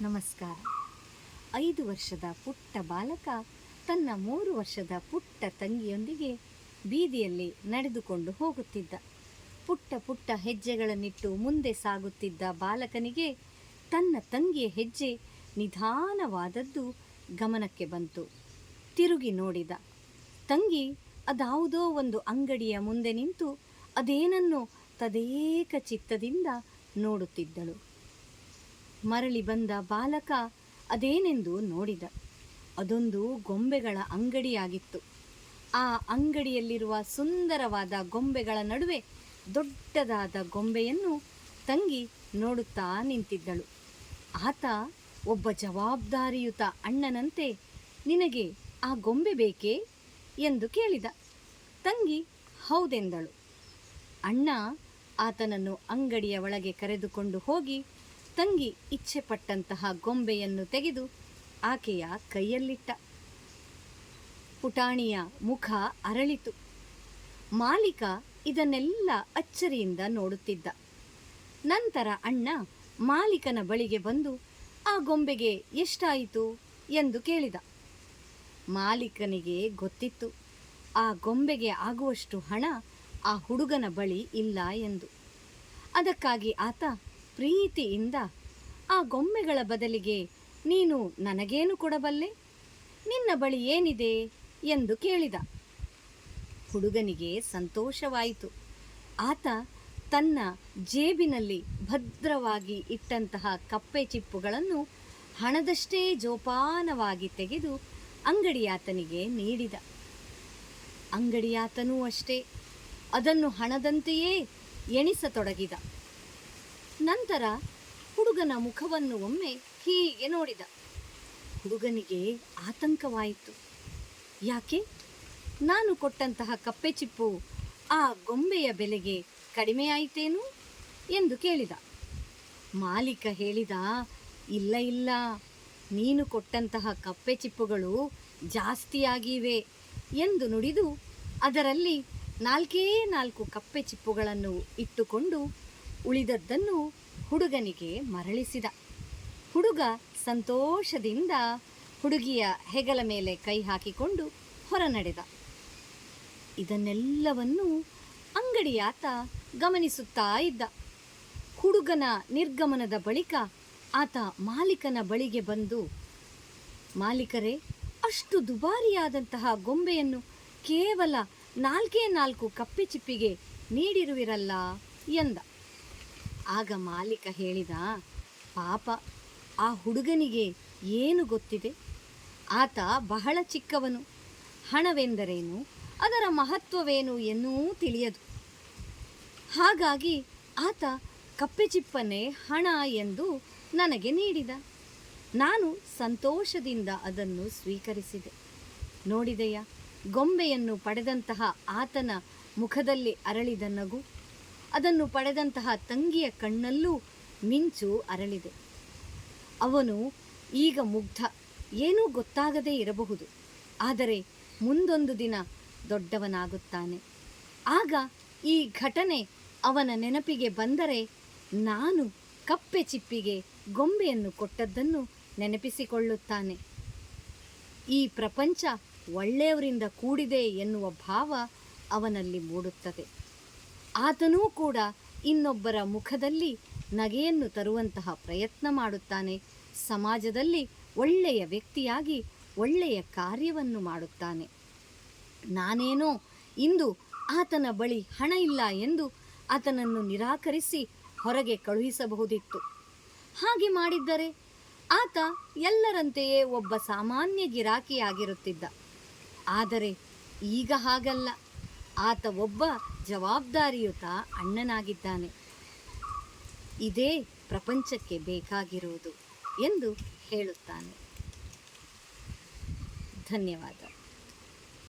ನಮಸ್ಕಾರ. 5 ವರ್ಷದ ಪುಟ್ಟ ಬಾಲಕ ತನ್ನ 3 ವರ್ಷದ ಪುಟ್ಟ ತಂಗಿಯೊಂದಿಗೆ ಬೀದಿಯಲ್ಲಿ ನಡೆದುಕೊಂಡು ಹೋಗುತ್ತಿದ್ದ. ಪುಟ್ಟ ಪುಟ್ಟ ಹೆಜ್ಜೆಗಳನ್ನಿಟ್ಟು ಮುಂದೆ ಸಾಗುತ್ತಿದ್ದ ಬಾಲಕನಿಗೆ ತನ್ನ ತಂಗಿಯ ಹೆಜ್ಜೆ ನಿಧಾನವಾದದ್ದು ಗಮನಕ್ಕೆ ಬಂತು. ತಿರುಗಿ ನೋಡಿದ. ತಂಗಿ ಅದಾವುದೋ ಒಂದು ಅಂಗಡಿಯ ಮುಂದೆ ನಿಂತು ಅದೇನನ್ನೋ ತದೇಕ ಚಿತ್ತದಿಂದ ನೋಡುತ್ತಿದ್ದಳು. ಮರಳಿ ಬಂದ ಬಾಲಕ ಅದೇನೆಂದು ನೋಡಿದ. ಅದೊಂದು ಗೊಂಬೆಗಳ ಅಂಗಡಿಯಾಗಿತ್ತು. ಆ ಅಂಗಡಿಯಲ್ಲಿರುವ ಸುಂದರವಾದ ಗೊಂಬೆಗಳ ನಡುವೆ ದೊಡ್ಡದಾದ ಗೊಂಬೆಯನ್ನು ತಂಗಿ ನೋಡುತ್ತಾ ನಿಂತಿದ್ದಳು. ಆತ ಒಬ್ಬ ಜವಾಬ್ದಾರಿಯುತ ಅಣ್ಣನಂತೆ, ನಿನಗೆ ಆ ಗೊಂಬೆ ಬೇಕೇ ಎಂದು ಕೇಳಿದ. ತಂಗಿ ಹೌದೆಂದಳು. ಅಣ್ಣ ಆತನನ್ನು ಅಂಗಡಿಯ ಒಳಗೆ ಕರೆದುಕೊಂಡು ಹೋಗಿ ತಂಗಿ ಇಚ್ಛೆಪಟ್ಟಂತಹ ಗೊಂಬೆಯನ್ನು ತೆಗೆದು ಆಕೆಯ ಕೈಯಲ್ಲಿಟ್ಟ. ಪುಟಾಣಿಯ ಮುಖ ಅರಳಿತು. ಮಾಲೀಕ ಇದನ್ನೆಲ್ಲ ಅಚ್ಚರಿಯಿಂದ ನೋಡುತ್ತಿದ್ದ. ನಂತರ ಅಣ್ಣ ಮಾಲೀಕನ ಬಳಿಗೆ ಬಂದು ಆ ಗೊಂಬೆಗೆ ಎಷ್ಟಾಯಿತು ಎಂದು ಕೇಳಿದ. ಮಾಲೀಕನಿಗೆ ಗೊತ್ತಿತ್ತು ಆ ಗೊಂಬೆಗೆ ಆಗುವಷ್ಟು ಹಣ ಆ ಹುಡುಗನ ಬಳಿ ಇಲ್ಲ ಎಂದು. ಅದಕ್ಕಾಗಿ ಆತ ಪ್ರೀತಿಯಿಂದ, ಆ ಗೊಂಬೆಗಳ ಬದಲಿಗೆ ನೀನು ನನಗೇನು ಕೊಡಬಲ್ಲೆ? ನಿನ್ನ ಬಳಿ ಏನಿದೆ ಎಂದು ಕೇಳಿದ. ಹುಡುಗನಿಗೆ ಸಂತೋಷವಾಯಿತು. ಆತ ತನ್ನ ಜೇಬಿನಲ್ಲಿ ಭದ್ರವಾಗಿ ಇಟ್ಟಂತಹ ಕಪ್ಪೆ ಚಿಪ್ಪುಗಳನ್ನು ಹಣದಷ್ಟೇ ಜೋಪಾನವಾಗಿ ತೆಗೆದು ಅಂಗಡಿಯಾತನಿಗೆ ನೀಡಿದ. ಅಂಗಡಿಯಾತನೂ ಅಷ್ಟೇ ಅದನ್ನು ಹಣದಂತೆಯೇ ಎಣಿಸತೊಡಗಿದ. ನಂತರ ಹುಡುಗನ ಮುಖವನ್ನು ಒಮ್ಮೆ ಹೀಗೆ ನೋಡಿದ. ಹುಡುಗನಿಗೆ ಆತಂಕವಾಯಿತು. ಯಾಕೆ? ನಾನು ಕೊಟ್ಟಂತಹ ಕಪ್ಪೆ ಚಿಪ್ಪು ಆ ಗೊಂಬೆಯ ಬೆಲೆಗೆ ಕಡಿಮೆಯಾಯಿತೇನು ಎಂದು ಕೇಳಿದ. ಮಾಲೀಕ ಹೇಳಿದ, ಇಲ್ಲ ಇಲ್ಲ, ನೀನು ಕೊಟ್ಟಂತಹ ಕಪ್ಪೆ ಚಿಪ್ಪುಗಳು ಜಾಸ್ತಿಯಾಗಿವೆ ಎಂದು ನುಡಿದು ಅದರಲ್ಲಿ 4 ಕಪ್ಪೆ ಚಿಪ್ಪುಗಳನ್ನು ಇಟ್ಟುಕೊಂಡು ಉಳಿದದ್ದನ್ನು ಹುಡುಗನಿಗೆ ಮರಳಿಸಿದ. ಹುಡುಗ ಸಂತೋಷದಿಂದ ಹುಡುಗಿಯ ಹೆಗಲ ಮೇಲೆ ಕೈ ಹಾಕಿಕೊಂಡು ಹೊರ ನಡೆದ. ಇದನ್ನೆಲ್ಲವನ್ನೂ ಅಂಗಡಿಯಾತ ಗಮನಿಸುತ್ತಾ ಇದ್ದ. ಹುಡುಗನ ನಿರ್ಗಮನದ ಬಳಿಕ ಆತ ಮಾಲೀಕನ ಬಳಿಗೆ ಬಂದು, ಮಾಲೀಕರೇ, ಅಷ್ಟು ದುಬಾರಿಯಾದಂತಹ ಗೊಂಬೆಯನ್ನು ಕೇವಲ 4 ಕಪ್ಪೆ ಚಿಪ್ಪಿಗೆ ನೀಡಿರುವಿರಲ್ಲ ಎಂದ. ಆಗ ಮಾಲೀಕ ಹೇಳಿದ, ಪಾಪ, ಆ ಹುಡುಗನಿಗೆ ಏನು ಗೊತ್ತಿದೆ? ಆತ ಬಹಳ ಚಿಕ್ಕವನು. ಹಣವೆಂದರೇನು, ಅದರ ಮಹತ್ವವೇನು ಎನ್ನೂ ತಿಳಿಯದು. ಹಾಗಾಗಿ ಆತ ಕಪ್ಪೆ ಚಿಪ್ಪನ್ನೇ ಹಣ ಎಂದು ನನಗೆ ನೀಡಿದ. ನಾನು ಸಂತೋಷದಿಂದ ಅದನ್ನು ಸ್ವೀಕರಿಸಿದೆ. ನೋಡಿದೆಯಾ, ಗೊಂಬೆಯನ್ನು ಪಡೆದಂತಹ ಆತನ ಮುಖದಲ್ಲಿ ಅರಳಿದ ನಗು, ಅದನ್ನು ಪಡೆದಂತಹ ತಂಗಿಯ ಕಣ್ಣಲ್ಲೂ ಮಿಂಚು ಅರಳಿದೆ. ಅವನು ಈಗ ಮುಗ್ಧ, ಏನೂ ಗೊತ್ತಾಗದೇ ಇರಬಹುದು. ಆದರೆ ಮುಂದೊಂದು ದಿನ ದೊಡ್ಡವನಾಗುತ್ತಾನೆ. ಆಗ ಈ ಘಟನೆ ಅವನ ನೆನಪಿಗೆ ಬಂದರೆ ನಾನು ಕಪ್ಪೆ ಚಿಪ್ಪಿಗೆ ಗೊಂಬೆಯನ್ನು ಕೊಟ್ಟದ್ದನ್ನು ನೆನಪಿಸಿಕೊಳ್ಳುತ್ತಾನೆ. ಈ ಪ್ರಪಂಚ ಒಳ್ಳೆಯವರಿಂದ ಕೂಡಿದೆ ಎನ್ನುವ ಭಾವ ಅವನಲ್ಲಿ ಮೂಡುತ್ತದೆ. ಆತನೂ ಕೂಡ ಇನ್ನೊಬ್ಬರ ಮುಖದಲ್ಲಿ ನಗೆಯನ್ನು ತರುವಂತಹ ಪ್ರಯತ್ನ ಮಾಡುತ್ತಾನೆ. ಸಮಾಜದಲ್ಲಿ ಒಳ್ಳೆಯ ವ್ಯಕ್ತಿಯಾಗಿ ಒಳ್ಳೆಯ ಕಾರ್ಯವನ್ನು ಮಾಡುತ್ತಾನೆ. ನಾನೇನೋ ಇಂದು ಆತನ ಬಳಿ ಹಣ ಇಲ್ಲ ಎಂದು ಆತನನ್ನು ನಿರಾಕರಿಸಿ ಹೊರಗೆ ಕಳುಹಿಸಬಹುದಿತ್ತು. ಹಾಗೆ ಮಾಡಿದ್ದರೆ ಆತ ಎಲ್ಲರಂತೆಯೇ ಒಬ್ಬ ಸಾಮಾನ್ಯ ಗಿರಾಕಿಯಾಗಿರುತ್ತಿದ್ದ. ಆದರೆ ಈಗ ಹಾಗಲ್ಲ. ಆತ ಒಬ್ಬ ಜವಾಬ್ದಾರಿಯುತ ಅಣ್ಣನಾಗಿದ್ದಾನೆ. ಇದೇ ಪ್ರಪಂಚಕ್ಕೆ ಬೇಕಾಗಿರುವುದು ಎಂದು ಹೇಳುತ್ತಾನೆ. ಧನ್ಯವಾದ.